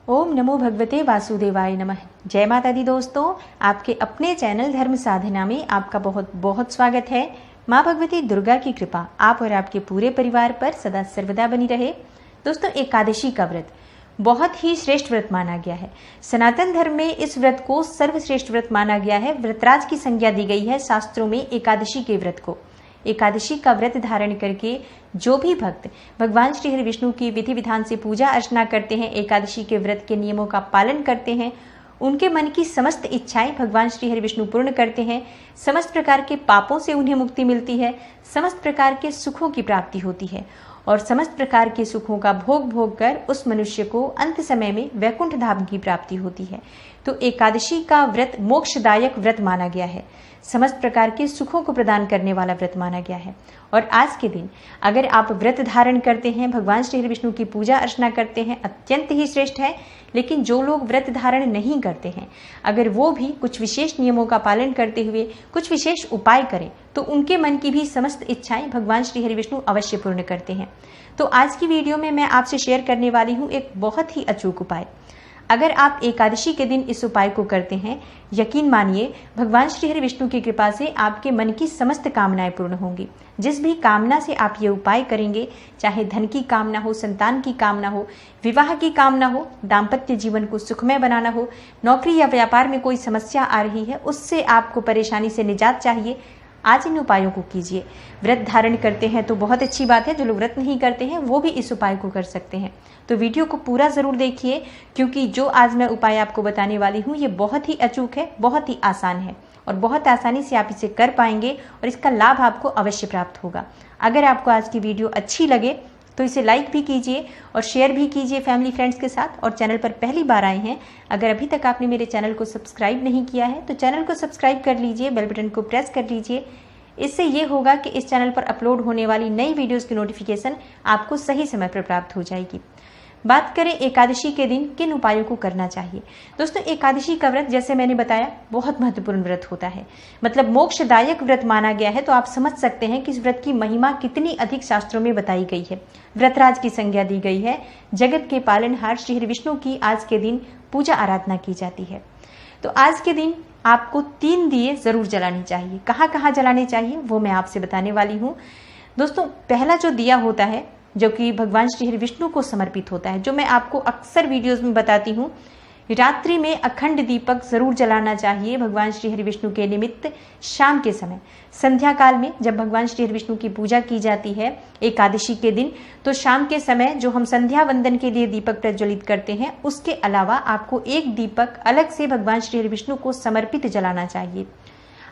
ओम नमो भगवते वासुदेवाय नमः। जय माता दी दोस्तों, आपके अपने चैनल धर्म साधना में आपका बहुत बहुत स्वागत है। माँ भगवती दुर्गा की कृपा आप और आपके पूरे परिवार पर सदा सर्वदा बनी रहे। दोस्तों, एकादशी का व्रत बहुत ही श्रेष्ठ व्रत माना गया है। सनातन धर्म में इस व्रत को सर्वश्रेष्ठ व्रत माना गया है। व्रतराज की संज्ञा दी गई है शास्त्रों में एकादशी के व्रत को। एकादशी का व्रत धारण करके जो भी भक्त भगवान श्री हरि विष्णु की विधि विधान से पूजा अर्चना करते हैं, एकादशी के व्रत के नियमों का पालन करते हैं, उनके मन की समस्त इच्छाएं भगवान श्री हरि विष्णु पूर्ण करते हैं। समस्त प्रकार के पापों से उन्हें मुक्ति मिलती है, समस्त प्रकार के सुखों की प्राप्ति होती है और समस्त प्रकार के सुखों का भोग भोग कर उस मनुष्य को अंत समय में वैकुंठ धाम की प्राप्ति होती है। तो एकादशी का व्रत मोक्षदायक व्रत माना गया है, समस्त प्रकार के सुखों को प्रदान करने वाला व्रत माना गया है। और आज के दिन अगर आप व्रत धारण करते हैं, भगवान श्री हरि विष्णु की पूजा अर्चना करते हैं, अत्यंत ही श्रेष्ठ है। लेकिन जो लोग व्रत धारण नहीं करते हैं, अगर वो भी कुछ विशेष नियमों का पालन करते हुए कुछ विशेष उपाय करें तो उनके मन की भी समस्त इच्छाएं भगवान श्री हरि विष्णु अवश्य पूर्ण करते हैं। तो आज की वीडियो में मैं आपसे शेयर करने वाली हूँ एक बहुत ही अचूक उपाय। अगर आप एकादशी के दिन इस उपाय को करते हैं, यकीन मानिए भगवान श्री हरि विष्णु की कृपा से आपके मन की समस्त कामनाएं पूर्ण होंगी। जिस भी कामना से आप ये उपाय करेंगे, चाहे धन की कामना हो, संतान की कामना हो, विवाह की कामना हो, दाम्पत्य जीवन को सुखमय बनाना हो, नौकरी या व्यापार में कोई समस्या आ रही है, उससे आपको परेशानी से निजात चाहिए, आज इन उपायों को कीजिए। व्रत धारण करते हैं तो बहुत अच्छी बात है, जो लोग व्रत नहीं करते हैं वो भी इस उपाय को कर सकते हैं। तो वीडियो को पूरा जरूर देखिए, क्योंकि जो आज मैं उपाय आपको बताने वाली हूँ ये बहुत ही अचूक है, बहुत ही आसान है और बहुत आसानी से आप इसे कर पाएंगे और इसका लाभ आपको अवश्य प्राप्त होगा। अगर आपको आज की वीडियो अच्छी लगे तो इसे लाइक भी कीजिए और शेयर भी कीजिए फैमिली फ्रेंड्स के साथ। और चैनल पर पहली बार आए हैं, अगर अभी तक आपने मेरे चैनल को सब्सक्राइब नहीं किया है तो चैनल को सब्सक्राइब कर लीजिए, बेल बटन को प्रेस कर लीजिए। इससे ये होगा कि इस चैनल पर अपलोड होने वाली नई वीडियोस की नोटिफिकेशन आपको सही समय पर प्राप्त हो जाएगी। बात करें एकादशी के दिन किन उपायों को करना चाहिए। दोस्तों, एकादशी का व्रत जैसे मैंने बताया बहुत महत्वपूर्ण व्रत होता है, मतलब मोक्षदायक व्रत माना गया है। तो आप समझ सकते हैं कि इस व्रत की महिमा कितनी अधिक शास्त्रों में बताई गई है। व्रतराज की संज्ञा दी गई है, जगत के पालनहार श्री हरि विष्णु की आज के दिन पूजा आराधना की जाती है। तो आज के दिन आपको 3 दिए जरूर जलाने चाहिए। कहाँ कहाँ जलाने चाहिए वो मैं आपसे बताने वाली हूँ। दोस्तों, पहला जो दिया होता है जो कि भगवान श्री हरि विष्णु को समर्पित होता है, जो मैं आपको अक्सर वीडियोस में बताती हूँ, रात्रि में अखंड दीपक जरूर जलाना चाहिए भगवान श्री हरि विष्णु के निमित्त। शाम के समय संध्या काल में जब भगवान श्री हरि विष्णु की पूजा की जाती है एकादशी के दिन, तो शाम के समय जो हम संध्या वंदन के लिए दीपक प्रज्वलित करते हैं, उसके अलावा आपको एक दीपक अलग से भगवान श्री हरि विष्णु को समर्पित जलाना चाहिए।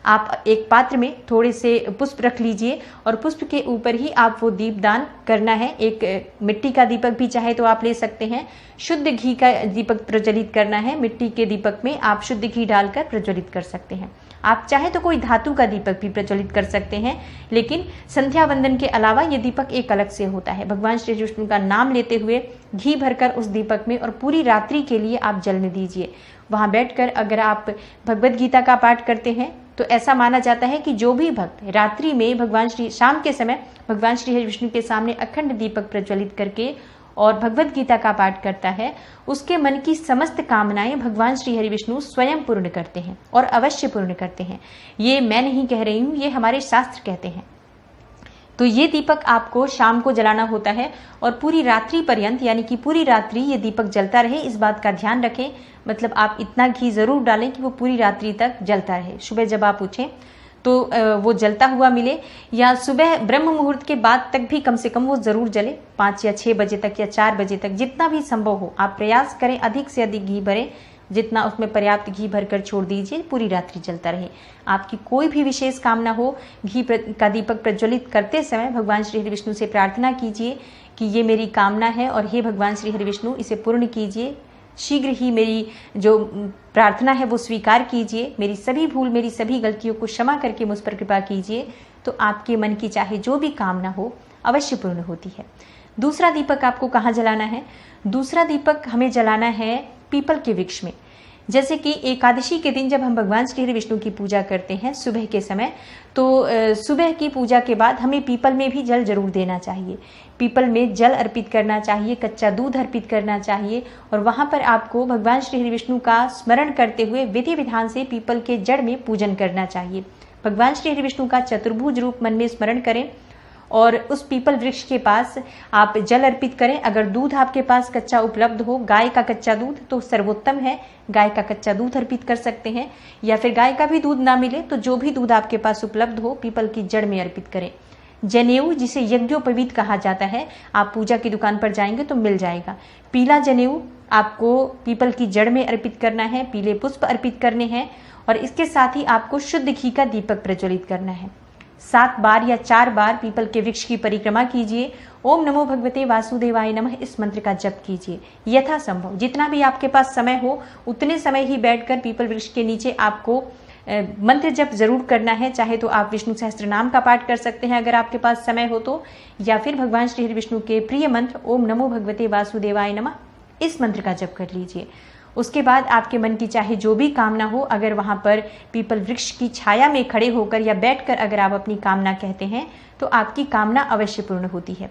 आप एक पात्र में थोड़े से पुष्प रख लीजिए और पुष्प के ऊपर ही आप वो दीपदान करना है। एक मिट्टी का दीपक भी चाहे तो आप ले सकते हैं, शुद्ध घी का दीपक प्रज्वलित करना है। मिट्टी के दीपक में आप शुद्ध घी डालकर प्रज्वलित कर सकते हैं। आप चाहे तो कोई धातु का दीपक भी प्रज्वलित कर सकते हैं, लेकिन संध्या वंदन के अलावा ये दीपक एक अलग से होता है। भगवान श्री विष्णु का नाम लेते हुए घी भरकर उस दीपक में और पूरी रात्रि के लिए आप जलने दीजिए। वहां बैठकर अगर आप भगवद गीता का पाठ करते हैं तो ऐसा माना जाता है कि जो भी भक्त रात्रि में शाम के समय भगवान श्री हरि विष्णु के सामने अखंड दीपक प्रज्वलित करके और भगवद गीता का पाठ करता है, उसके मन की समस्त कामनाएं भगवान श्री हरि विष्णु स्वयं पूर्ण करते हैं और अवश्य पूर्ण करते हैं। ये मैं नहीं कह रही हूँ, ये हमारे शास्त्र कहते हैं। तो ये दीपक आपको शाम को जलाना होता है और पूरी रात्रि पर्यंत, यानी कि पूरी रात्रि ये दीपक जलता रहे, इस बात का ध्यान रखें। मतलब आप इतना घी जरूर डालें कि वो पूरी रात्रि तक जलता रहे। सुबह जब आप उठें तो वो जलता हुआ मिले, या सुबह ब्रह्म मुहूर्त के बाद तक भी कम से कम वो जरूर जले। 5 या 6 बजे तक या 4 बजे तक, जितना भी संभव हो आप प्रयास करें, अधिक से अधिक घी भरें, जितना उसमें पर्याप्त घी भरकर छोड़ दीजिए, पूरी रात्रि जलता रहे। आपकी कोई भी विशेष कामना हो, घी का दीपक प्रज्वलित करते समय भगवान श्री हरि विष्णु से प्रार्थना कीजिए कि ये मेरी कामना है और हे भगवान श्री हरि विष्णु इसे पूर्ण कीजिए, शीघ्र ही मेरी जो प्रार्थना है वो स्वीकार कीजिए, मेरी सभी भूल, मेरी सभी गलतियों को क्षमा करके मुझ पर कृपा कीजिए। तो आपके मन की चाहे जो भी कामना हो अवश्य पूर्ण होती है। दूसरा दीपक आपको कहाँ जलाना है? दूसरा दीपक हमें जलाना है पीपल के वृक्ष में। जैसे कि एकादशी के दिन जब हम भगवान श्री हरि विष्णु की पूजा करते हैं सुबह के समय, तो सुबह की पूजा के बाद हमें पीपल में भी जल जरूर देना चाहिए। पीपल में जल अर्पित करना चाहिए, कच्चा दूध अर्पित करना चाहिए और वहाँ पर आपको भगवान श्री हरि विष्णु का स्मरण करते हुए विधि विधान से पीपल के जड़ में पूजन करना चाहिए। भगवान श्री हरि विष्णु का चतुर्भुज रूप मन में स्मरण करें और उस पीपल वृक्ष के पास आप जल अर्पित करें। अगर दूध आपके पास कच्चा उपलब्ध हो, गाय का कच्चा दूध तो सर्वोत्तम है, गाय का कच्चा दूध अर्पित कर सकते हैं, या फिर गाय का भी दूध ना मिले तो जो भी दूध आपके पास उपलब्ध हो पीपल की जड़ में अर्पित करें। जनेऊ, जिसे यज्ञोपवीत कहा जाता है, आप पूजा की दुकान पर जाएंगे तो मिल जाएगा। पीला जनेऊ आपको पीपल की जड़ में अर्पित करना है, पीले पुष्प अर्पित करने हैं और इसके साथ ही आपको शुद्ध घी का दीपक प्रज्वलित करना है। 7 बार या 4 बार पीपल के वृक्ष की परिक्रमा कीजिए। ओम नमो भगवते वासुदेवाय नमः इस मंत्र का जप कीजिए। यथासंभव जितना भी आपके पास समय हो उतने समय ही बैठकर पीपल वृक्ष के नीचे आपको मंत्र जप जरूर करना है। चाहे तो आप विष्णु सहस्त्र नाम का पाठ कर सकते हैं अगर आपके पास समय हो तो, या फिर भगवान श्री हरि विष्णु के प्रिय मंत्र ओम नमो भगवते वासुदेवाय नमः इस मंत्र का जप कर लीजिए। उसके बाद आपके मन की चाहे जो भी कामना हो, अगर वहाँ पर पीपल वृक्ष की छाया में खड़े होकर या बैठकर अगर आप अपनी कामना कहते हैं तो आपकी कामना अवश्य पूर्ण होती है।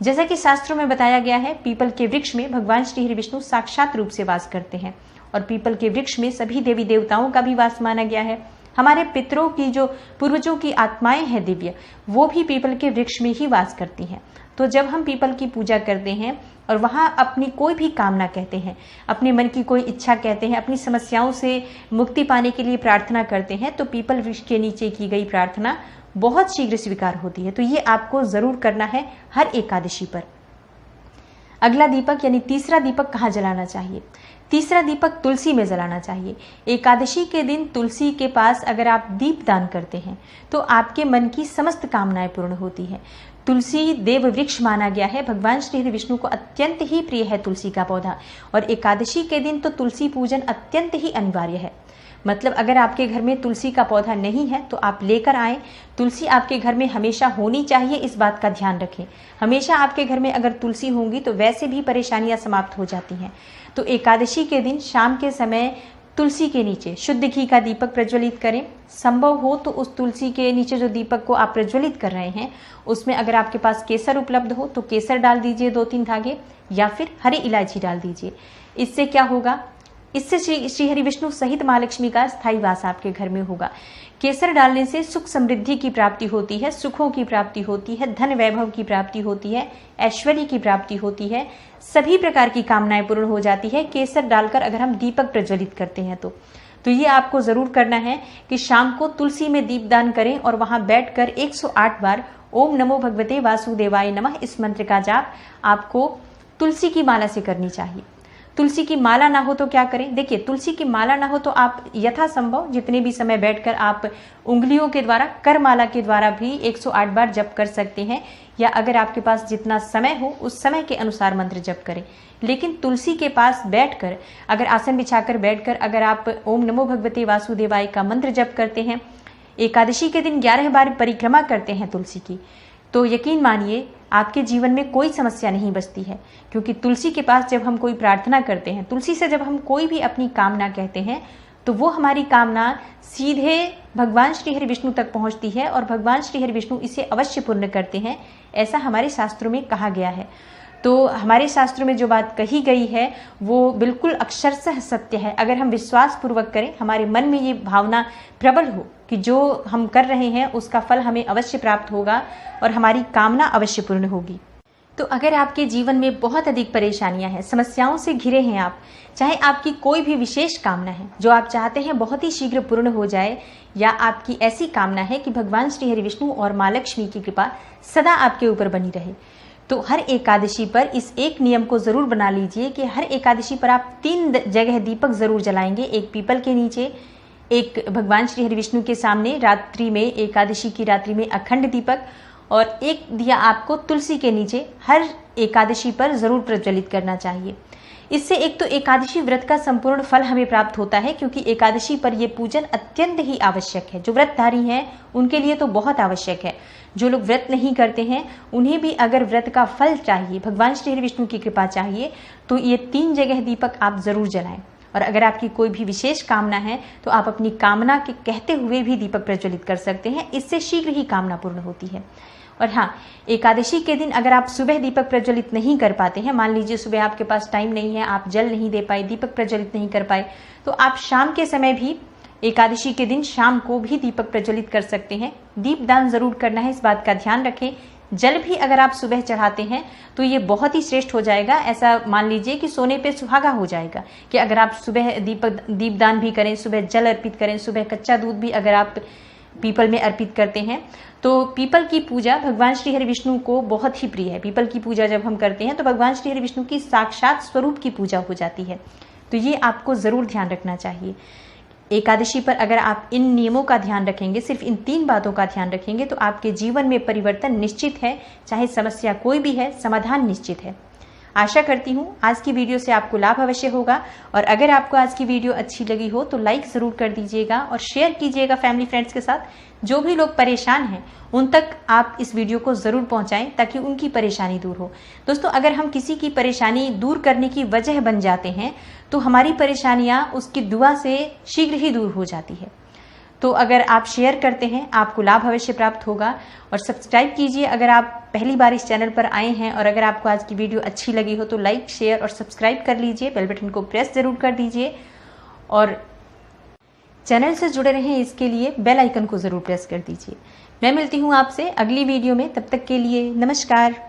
जैसा कि शास्त्रों में बताया गया है, पीपल के वृक्ष में भगवान श्री हरि विष्णु साक्षात रूप से वास करते हैं और पीपल के वृक्ष में सभी देवी देवताओं का भी वास माना गया है। हमारे पितरों की जो पूर्वजों की आत्माएं हैं दिव्य, वो भी पीपल के वृक्ष में ही वास करती हैं। तो जब हम पीपल की पूजा करते हैं और वहाँ अपनी कोई भी कामना कहते हैं, अपने मन की कोई इच्छा कहते हैं, अपनी समस्याओं से मुक्ति पाने के लिए प्रार्थना करते हैं, तो पीपल वृक्ष के नीचे की गई प्रार्थना बहुत शीघ्र स्वीकार होती है। तो ये आपको जरूर करना है हर एकादशी पर। अगला दीपक यानी तीसरा दीपक कहाँ जलाना चाहिए? तीसरा दीपक तुलसी में जलाना चाहिए। एकादशी के दिन तुलसी के पास अगर आप दीप दान करते हैं तो आपके मन की समस्त कामनाएं पूर्ण होती हैं। तुलसी देव वृक्ष माना गया है, भगवान श्री हरि विष्णु को अत्यंत ही प्रिय है तुलसी का पौधा, और एकादशी के दिन तो तुलसी पूजन अत्यंत ही अनिवार्य है। मतलब अगर आपके घर में तुलसी का पौधा नहीं है तो आप लेकर आएं। तुलसी आपके घर में हमेशा होनी चाहिए, इस बात का ध्यान रखें। हमेशा आपके घर में अगर तुलसी होंगी तो वैसे भी परेशानियां समाप्त हो जाती हैं। तो एकादशी के दिन शाम के समय तुलसी के नीचे शुद्ध घी का दीपक प्रज्वलित करें। संभव हो तो उस तुलसी के नीचे जो दीपक को आप प्रज्वलित कर रहे हैं उसमें अगर आपके पास केसर उपलब्ध हो तो केसर डाल दीजिए 2-3 धागे, या फिर हरी इलायची डाल दीजिए। इससे क्या होगा? इससे श्री हरि विष्णु सहित माँ लक्ष्मी का स्थायी वास आपके घर में होगा। केसर डालने से सुख समृद्धि की प्राप्ति होती है, सुखों की प्राप्ति होती है, धन वैभव की प्राप्ति होती है, ऐश्वर्य की प्राप्ति होती है, सभी प्रकार की कामनाएं पूर्ण हो जाती है केसर डालकर अगर हम दीपक प्रज्वलित करते हैं तो ये आपको जरूर करना है कि शाम को तुलसी में दीपदान करें और वहां बैठकर 108 बार ओम नमो भगवते वासुदेवाय नमः इस मंत्र का जाप आपको तुलसी की माला से करनी चाहिए। तुलसी की माला ना हो तो क्या करें? देखिए, तुलसी की माला ना हो तो आप यथासंभव जितने भी समय बैठकर आप उंगलियों के द्वारा, कर माला के द्वारा भी 108 बार जप कर सकते हैं, या अगर आपके पास जितना समय हो उस समय के अनुसार मंत्र जप करें। लेकिन तुलसी के पास बैठकर, अगर आसन बिछाकर बैठकर अगर आप ओम नमो भगवते वासुदेवाय का मंत्र जप करते हैं, एकादशी के दिन 11 बार परिक्रमा करते हैं तुलसी की, तो यकीन मानिए आपके जीवन में कोई समस्या नहीं बचती है। क्योंकि तुलसी के पास जब हम कोई प्रार्थना करते हैं, तुलसी से जब हम कोई भी अपनी कामना कहते हैं, तो वो हमारी कामना सीधे भगवान श्री हरि विष्णु तक पहुंचती है और भगवान श्री हरि विष्णु इसे अवश्य पूर्ण करते हैं, ऐसा हमारे शास्त्रों में कहा गया है। तो हमारे शास्त्रों में जो बात कही गई है वो बिल्कुल अक्षरशः सत्य है। अगर हम विश्वास पूर्वक करें, हमारे मन में ये भावना प्रबल हो कि जो हम कर रहे हैं उसका फल हमें अवश्य प्राप्त होगा और हमारी कामना अवश्य पूर्ण होगी। तो अगर आपके जीवन में बहुत अधिक परेशानियां हैं, समस्याओं से घिरे हैं आप, चाहे आपकी कोई भी विशेष कामना है जो आप चाहते हैं बहुत ही शीघ्र पूर्ण हो जाए, या आपकी ऐसी कामना है कि भगवान श्री हरि विष्णु और माँ लक्ष्मी की कृपा सदा आपके ऊपर बनी रहे, तो हर एकादशी पर इस एक नियम को जरूर बना लीजिए कि हर एकादशी पर आप 3 जगह दीपक जरूर जलाएंगे। एक पीपल के नीचे, एक भगवान श्री हरि विष्णु के सामने रात्रि में, एकादशी की रात्रि में अखंड दीपक, और एक दिया आपको तुलसी के नीचे हर एकादशी पर जरूर प्रज्वलित करना चाहिए। इससे एक तो एकादशी व्रत का संपूर्ण फल हमें प्राप्त होता है, क्योंकि एकादशी पर यह पूजन अत्यंत ही आवश्यक है। जो व्रतधारी हैं उनके लिए तो बहुत आवश्यक है, जो लोग व्रत नहीं करते हैं उन्हें भी अगर व्रत का फल चाहिए, भगवान श्री हरि विष्णु की कृपा चाहिए, तो ये 3 जगह दीपक आप जरूर जलाएं। और अगर आपकी कोई भी विशेष कामना है तो आप अपनी कामना के कहते हुए भी दीपक प्रज्वलित कर सकते हैं। इससे शीघ्र ही कामना पूर्ण होती है। और हाँ, एकादशी के दिन अगर आप सुबह दीपक प्रज्वलित नहीं कर पाते हैं, मान लीजिए सुबह आपके पास टाइम नहीं है, आप जल नहीं दे पाए, दीपक प्रज्वलित नहीं कर पाए, तो आप शाम के समय भी, एकादशी के दिन शाम को भी दीपक प्रज्वलित कर सकते हैं। दीपदान जरूर करना है, इस बात का ध्यान रखें। जल भी अगर आप सुबह चढ़ाते हैं तो ये बहुत ही श्रेष्ठ हो जाएगा। ऐसा मान लीजिए कि सोने पे सुहागा हो जाएगा कि अगर आप सुबह दीपदान भी करें, सुबह जल अर्पित करें, सुबह कच्चा दूध भी अगर आप पीपल में अर्पित करते हैं। तो पीपल की पूजा भगवान श्री हरि विष्णु को बहुत ही प्रिय है। पीपल की पूजा जब हम करते हैं तो भगवान श्री हरि विष्णु की साक्षात स्वरूप की पूजा हो जाती है। तो ये आपको जरूर ध्यान रखना चाहिए। एकादशी पर अगर आप इन नियमों का ध्यान रखेंगे, सिर्फ इन 3 बातों का ध्यान रखेंगे, तो आपके जीवन में परिवर्तन निश्चित है। चाहे समस्या कोई भी है, समाधान निश्चित है। आशा करती हूँ आज की वीडियो से आपको लाभ अवश्य होगा। और अगर आपको आज की वीडियो अच्छी लगी हो तो लाइक जरूर कर दीजिएगा और शेयर कीजिएगा फैमिली फ्रेंड्स के साथ। जो भी लोग परेशान हैं उन तक आप इस वीडियो को जरूर पहुंचाएं ताकि उनकी परेशानी दूर हो। दोस्तों, अगर हम किसी की परेशानी दूर करने की वजह बन जाते हैं तो हमारी परेशानियां उसकी दुआ से शीघ्र ही दूर हो जाती है। तो अगर आप शेयर करते हैं आपको लाभ अवश्य प्राप्त होगा। और सब्सक्राइब कीजिए अगर आप पहली बार इस चैनल पर आए हैं। और अगर आपको आज की वीडियो अच्छी लगी हो तो लाइक, शेयर और सब्सक्राइब कर लीजिए। बेल बटन को प्रेस जरूर कर दीजिए और चैनल से जुड़े रहें, इसके लिए बेल आइकन को जरूर प्रेस कर दीजिए। मैं मिलती हूँ आपसे अगली वीडियो में, तब तक के लिए नमस्कार।